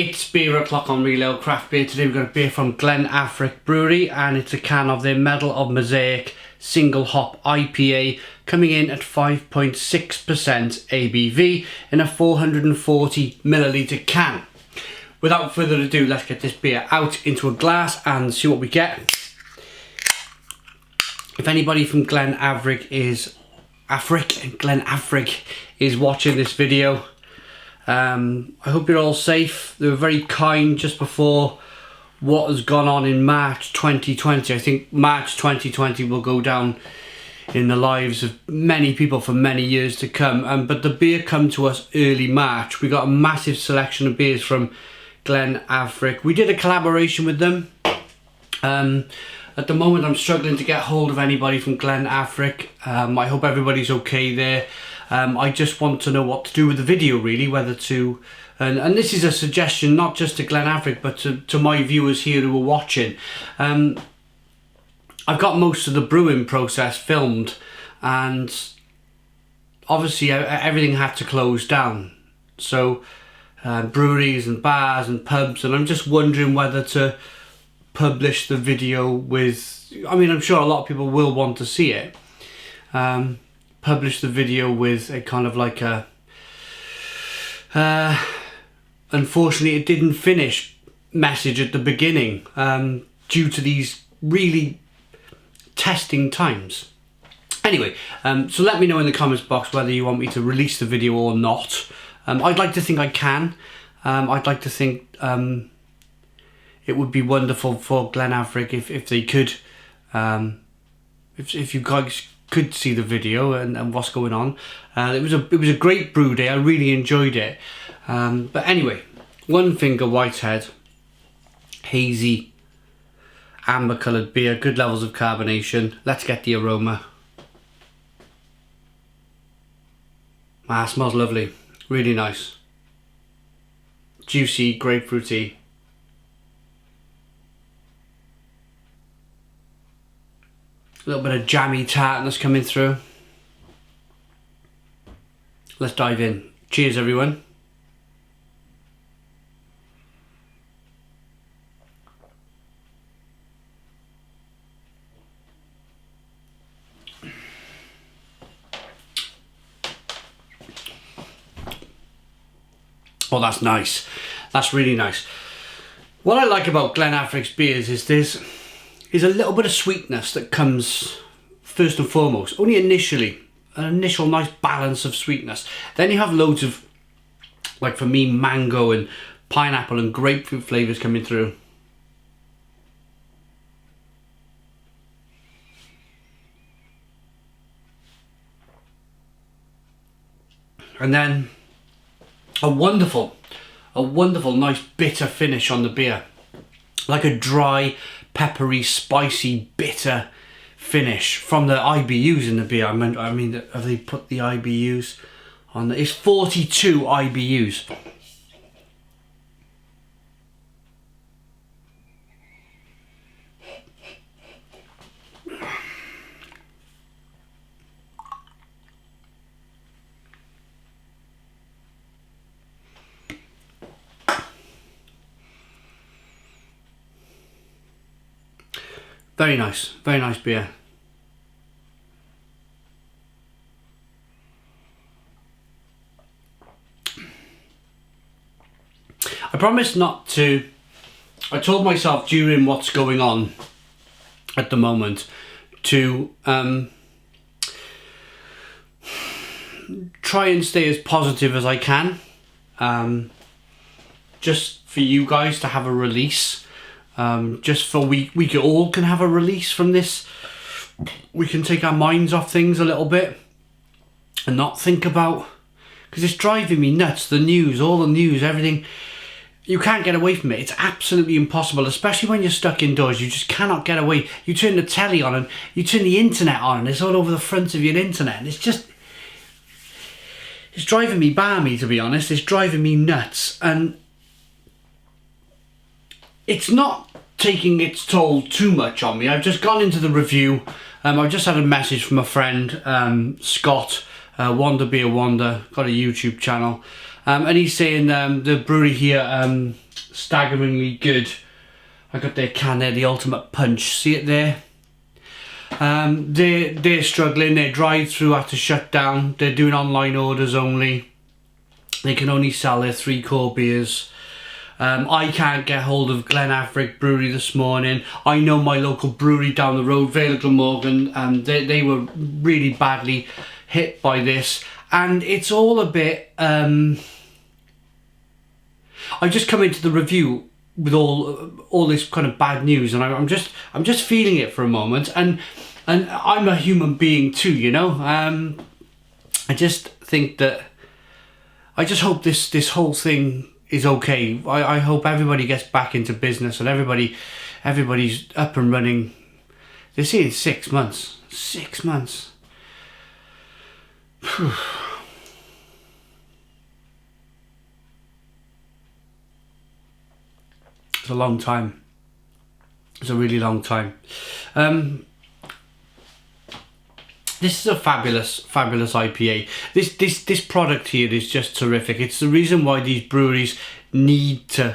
It's beer o'clock on Real Ale Craft Beer. Today we've got a beer from Glen Affrig Brewery, and it's a can of their Medal of Mosaic single hop IPA, coming in at 5.6% ABV in a 440 milliliter can. Without further ado, let's get this beer out into a glass and see what we get. If anybody from Glen Affrig is watching this video, I hope you're all safe. They were very kind just before what has gone on in March 2020. I think March 2020 will go down in the lives of many people for many years to come. But the beer come to us early March. We got a massive selection of beers from Glen Affrig. We did a collaboration with them. At the moment I'm struggling to get hold of anybody from Glen Affrig. I hope everybody's okay there. I just want to know what to do with the video, really, whether to, and this is a suggestion not just to Glen Affrig but to my viewers here who are watching. I've got most of the brewing process filmed, and obviously everything had to close down, so breweries and bars and pubs, and I'm just wondering whether to publish the video with, I mean, I'm sure a lot of people will want to see it, publish the video with a kind of like a unfortunately it didn't finish message at the beginning, due to these really testing times. Anyway, so let me know in the comments box whether you want me to release the video or not. I'd like to think I can. I'd like to think it would be wonderful for Glen Affrig if they could, if you guys could see the video and what's going on. It was a great brew day. I really enjoyed it. But anyway, one finger Whitehead, hazy, amber coloured beer, good levels of carbonation. Let's get the aroma. Ah, it smells lovely, really nice, juicy, grapefruity. A little bit of jammy tartness coming through. Let's dive in. Cheers, everyone. Oh, that's nice. That's really nice. What I like about Glen Affrig's beers is there's a little bit of sweetness that comes first and foremost, only initially, an initial nice balance of sweetness. Then you have loads of, like for me, mango and pineapple and grapefruit flavours coming through. And then a wonderful nice bitter finish on the beer, like a dry, peppery, spicy, bitter finish from the IBUs in the beer. I mean, have they put the IBUs on? It's 42 IBUs. Very nice beer. I promise not to, I told myself during what's going on at the moment to try and stay as positive as I can, just for you guys to have a release. Just for we all can have a release from this. We can take our minds off things a little bit and not think about, because it's driving me nuts. The news, all the news, everything. You can't get away from it. It's absolutely impossible, especially when you're stuck indoors. You just cannot get away. You turn the telly on and you turn the internet on and it's all over the front of your internet. And it's driving me balmy, to be honest. It's driving me nuts. And it's not taking its toll too much on me. I've just gone into the review. I've just had a message from a friend, Scott, Wander Beer Wander, got a YouTube channel. And he's saying the brewery here, staggeringly good. I got their can there, the Ultimate Punch. See it there? They're struggling. Their drive-through had to shut down. They're doing online orders only. They can only sell their 3 core beers. I can't get hold of Glen Affrig Brewery this morning. I know my local brewery down the road, Vale of Glamorgan, they were really badly hit by this. And it's all a bit... I've just come into the review with all this kind of bad news, and I'm just feeling it for a moment. And I'm a human being too, you know. I just think that... I just hope this whole thing is okay. I hope everybody gets back into business and everybody's up and running. They're saying 6 months. 6 months. It's a long time. It's a really long time. This is a fabulous IPA. This product here is just terrific. It's the reason why these breweries need to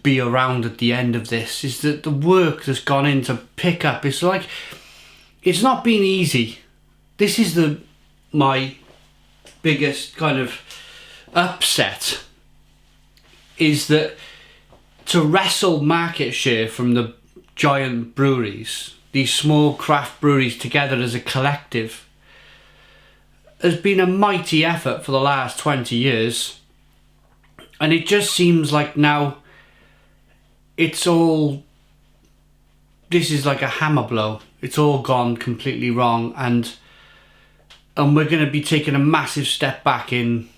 be around at the end of this. Is that the work that's gone in to pick up? It's like, it's not been easy. This is my biggest kind of upset. Is that to wrestle market share from the giant breweries, these small craft breweries together as a collective, has been a mighty effort for the last 20 years. And it just seems like now it's all, this is like a hammer blow. It's all gone completely wrong, and we're going to be taking a massive step back in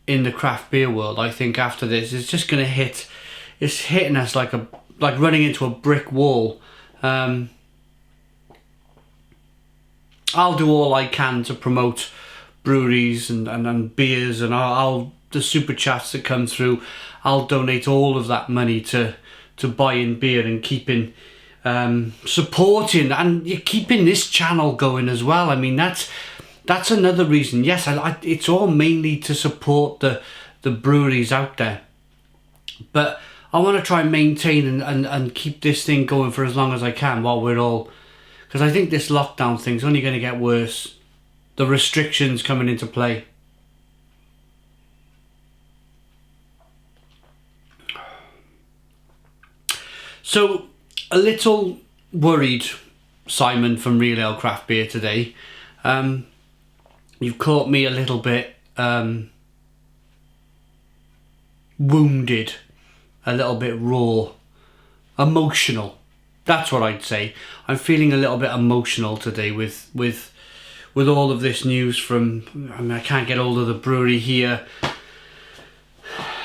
the craft beer world. I think after this, it's just going to hit, it's hitting us like running into a brick wall. I'll do all I can to promote breweries and beers, and the super chats that come through, I'll donate all of that money to buying beer and keeping supporting, and you're keeping this channel going as well. I mean, that's another reason. Yes, it's all mainly to support the breweries out there, but I want to try and maintain and keep this thing going for as long as I can while we're all... Because I think this lockdown thing's only going to get worse. The restrictions coming into play. So, a little worried, Simon from Real Ale Craft Beer today. You've caught me a little bit wounded. A little bit raw, emotional. That's what I'd say. I'm feeling a little bit emotional today with all of this news from... I mean, I can't get hold of the brewery here.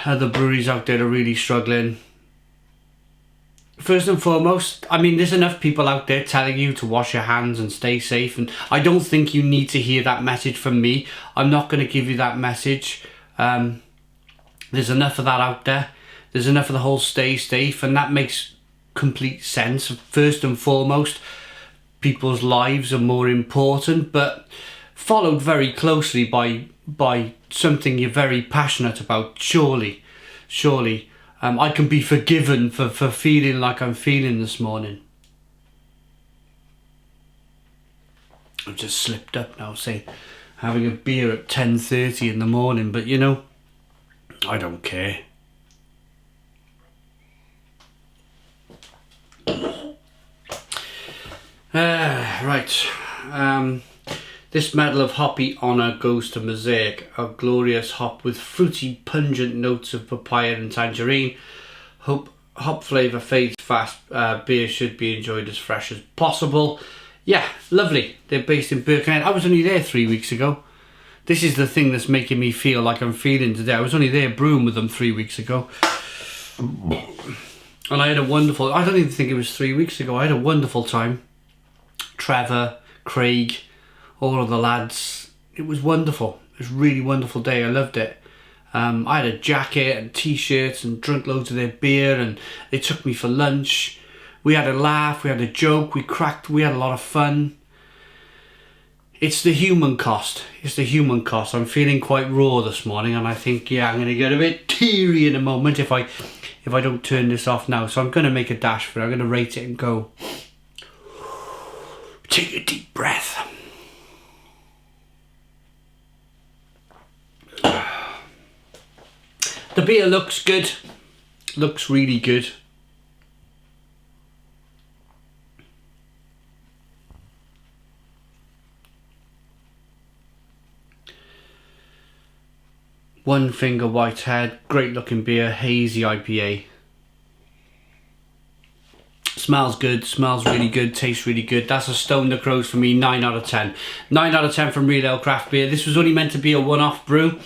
Other breweries out there are really struggling. First and foremost, I mean, there's enough people out there telling you to wash your hands and stay safe, and I don't think you need to hear that message from me. I'm not going to give you that message. There's enough of that out there. There's enough of the whole stay safe, and that makes complete sense. First and foremost, people's lives are more important, but followed very closely by something you're very passionate about. Surely, I can be forgiven for feeling like I'm feeling this morning. I've just slipped up now, saying having a beer at 10:30 in the morning, but you know, I don't care. Right. This Medal of Hoppy Honour goes to Mosaic, a glorious hop with fruity, pungent notes of papaya and tangerine. Hop flavour fades fast. Beer should be enjoyed as fresh as possible. Yeah, lovely. They're based in Birkenhead. I was only there 3 weeks ago. This is the thing that's making me feel like I'm feeling today. I was only there brewing with them 3 weeks ago. And I had a wonderful... I don't even think it was 3 weeks ago. I had a wonderful time. Trevor, Craig, all of the lads. It was wonderful. It was a really wonderful day. I loved it. I had a jacket and t-shirts and drunk loads of their beer, and they took me for lunch. We had a laugh, we had a joke, we had a lot of fun. it's the human cost. It's the human cost. I'm feeling quite raw this morning, and I think, yeah, I'm going to get a bit teary in a moment if I don't turn this off now. So I'm going to make a dash for it. I'm going to rate it and go. Take a deep breath. The beer looks good. Looks really good. One Finger Whitehead, great looking beer, hazy IPA. Smells good, smells really good, tastes really good. That's a Stone the Crows for me, 9 out of 10. 9 out of 10 from Real Ale Craft Beer. This was only meant to be a one-off brew.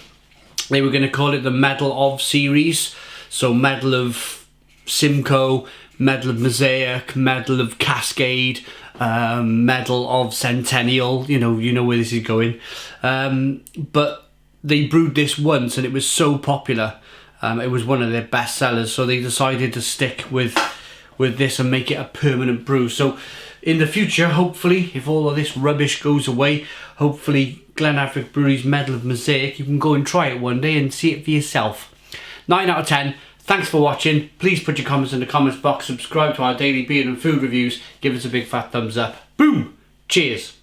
They were going to call it the Medal of series. So Medal of Simcoe, Medal of Mosaic, Medal of Cascade, Medal of Centennial. You know where this is going. But they brewed this once and it was so popular. It was one of their best sellers. So they decided to stick with this and make it a permanent brew. So in the future, hopefully, if all of this rubbish goes away, hopefully Glen Affrig Brewery's Medal of Mosaic, you can go and try it one day and see it for yourself. 9 out of 10. Thanks for watching. Please put your comments in the comments box. Subscribe to our daily beer and food reviews. Give us a big fat thumbs up. Boom! Cheers!